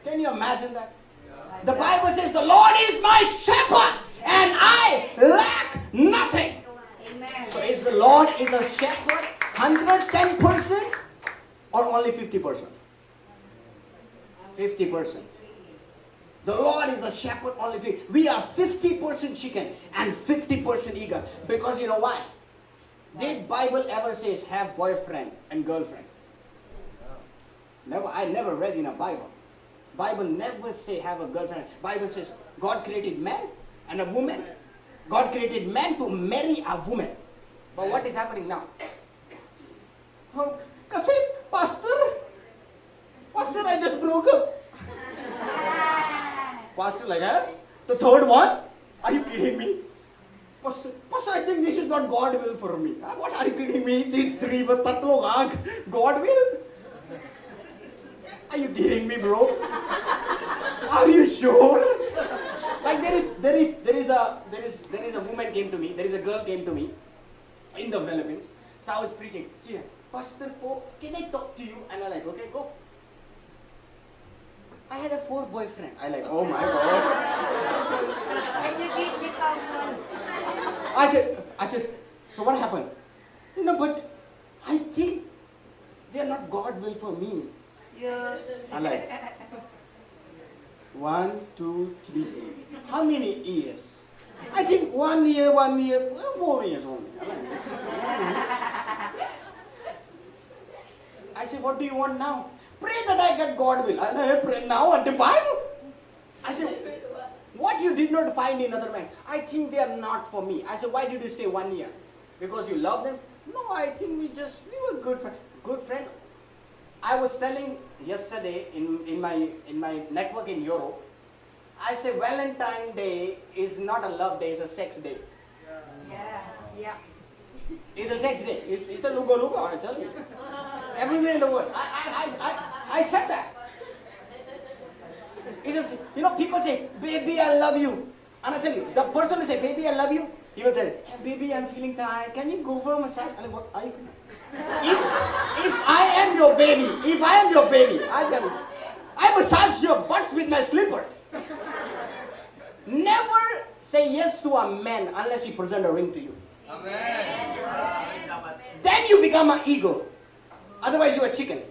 Can you imagine that? The Bible says the Lord is my shepherd and I lack nothing. Amen. So is the Lord is a shepherd 110% or only 50%? 50%. The Lord is a shepherd only 50%. We are 50% chicken and 50% eagle. Because you know why? Did Bible ever says have boyfriend and girlfriend? Never. I never read in a Bible. Bible never say have a girlfriend. Bible says God created man and a woman. God created man to marry a woman. But what is happening now? Oh, kasi, Pastor, I just broke up. Pastor like, huh? The third one? Are you kidding me? Pastor, I think this is not God will for me. What are you kidding me? The three, but God will? Are you kidding me, bro? Are you sure? Like there is a woman came to me. There is a girl came to me in the Philippines. So I was preaching. Pastor, can I talk to you? And I'm like, okay, go. I had a 4 boyfriend. I like, oh my God. And you did this one. I said, so what happened? No, but I think they are not God will for me. I like 1, 2, 3. How many years? I think 1 year, 4 years only. I said, what do you want now? Pray that I get God will. I pray now and define. I said, what you did not find in other men? I think they are not for me. I said, why did you stay 1 year? Because you love them? No, I think we were good friend. I was telling yesterday in my network in Europe, I say Valentine's Day is not a love day, it's a sex day. Yeah. It's a sex day. It's a lugo, I tell you. Everywhere in the world. I said that. It's just, people say, baby, I love you. And I tell you, the person will say, baby, I love you. He will say, baby, I'm feeling tired. Can you go for a massage? And what are you? If I am your baby, I tell you, I massage your butts with my slippers. Never say yes to a man unless he present a ring to you. Amen. Then you become an eagle. Otherwise you are a chicken.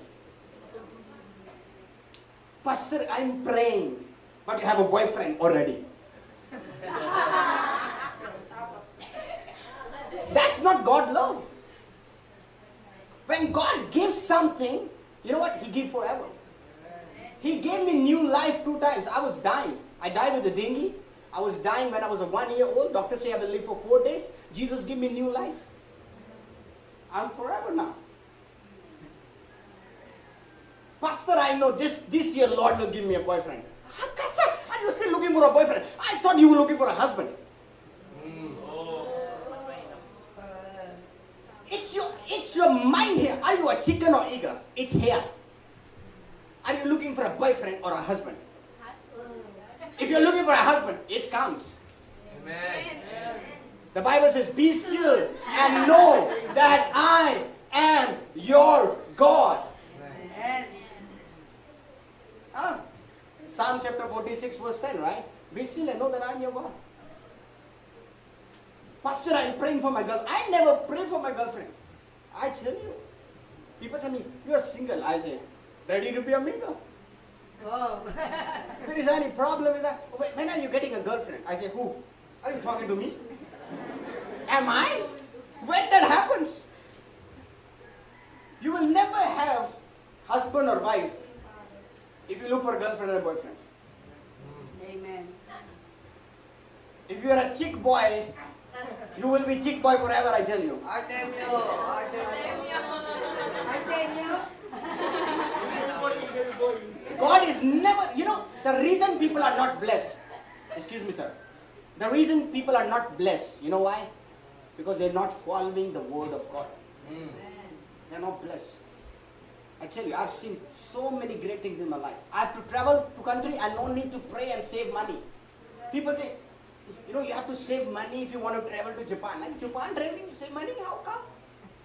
Pastor, I'm praying, but you have a boyfriend already. That's not God love. When God gives something, you know what? He gives forever. He gave me new life 2 times. I was dying. I died with a dengue. I was dying when I was 1 year old. Doctor say I will live for 4 days. Jesus gave me new life. I'm forever now. Pastor, I know this year Lord will give me a boyfriend. Are you still looking for a boyfriend? I thought you were looking for a husband. It's your mind here. Are you a chicken or eagle? It's here. Are you looking for a boyfriend or a husband? If you're looking for a husband, it comes. Amen. The Bible says, be still and know that I am your God. Psalm chapter 46 verse 10, right? Be still and know that I am your God. Pastor, I'm praying for my girlfriend. I never pray for my girlfriend. I tell you. People tell me, you are single. I say, ready to be a mingle. Whoa. If there is any problem with that, when are you getting a girlfriend? I say, who? Are you talking to me? Am I? When that happens, you will never have husband or wife if you look for a girlfriend or a boyfriend. Amen. If you are a chick boy, you will be chick boy forever, I tell you. God is never, the reason people are not blessed, excuse me sir, the reason people are not blessed, you know why? Because they're not following the word of God. They're not blessed. I tell you, I've seen so many great things in my life. I have to travel to country and no need to pray and save money. People say, you have to save money if you want to travel to Japan. Like Japan traveling, you save money, how come?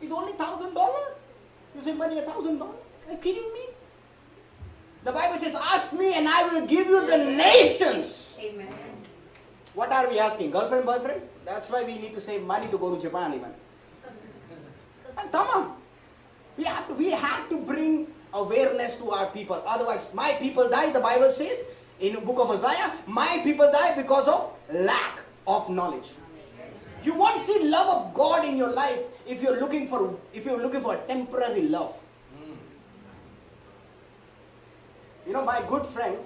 It's only $1,000. You save money $1,000. Are you kidding me? The Bible says, ask me and I will give you the nations. Amen. What are we asking? Girlfriend, boyfriend? That's why we need to save money to go to Japan even. And come on. We have to bring awareness to our people. Otherwise, my people die, the Bible says in the book of Isaiah, my people die because of lack of knowledge. You won't see love of God in your life if you're looking for a temporary love. You know, my good friend,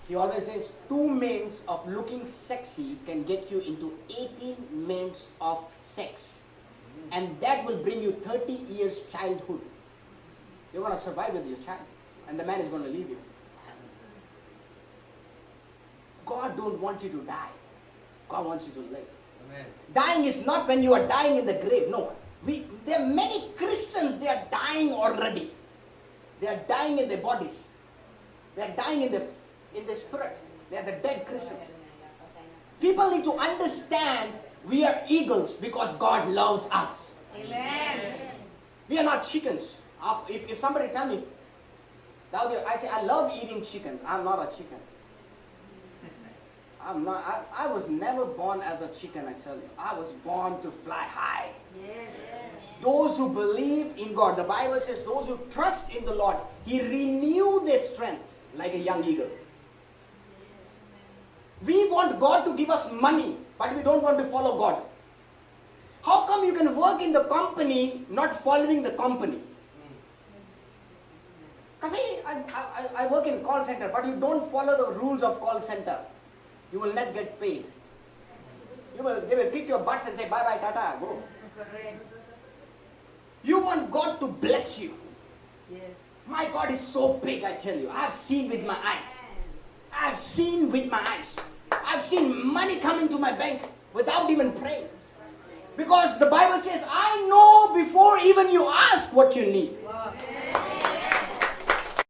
he always says 2 minutes of looking sexy can get you into 18 minutes of sex. And that will bring you 30 years childhood. You're going to survive with your child. And the man is going to leave you. God don't want you to die. God wants you to live. Amen. Dying is not when you are dying in the grave. No. There are many Christians, they are dying already. They are dying in their bodies. They are dying in the spirit. They are the dead Christians. People need to understand we are eagles because God loves us. Amen. We are not chickens. If somebody tell me, I say I love eating chickens. I'm not a chicken. I'm not. I was never born as a chicken, I tell you. I was born to fly high. Yes. Those who believe in God, the Bible says those who trust in the Lord, He renew their strength like a young eagle. We want God to give us money, but we don't want to follow God. How come you can work in the company not following the company? Because I work in call center, but you don't follow the rules of call center. You will not get paid. They will kick your butts and say, bye bye, tata, go. Correct. You want God to bless you. Yes. My God is so big, I tell you. I have seen with my eyes. I have seen with my eyes. I've seen money come into my bank without even praying. Because the Bible says, I know before even you ask what you need. Wow.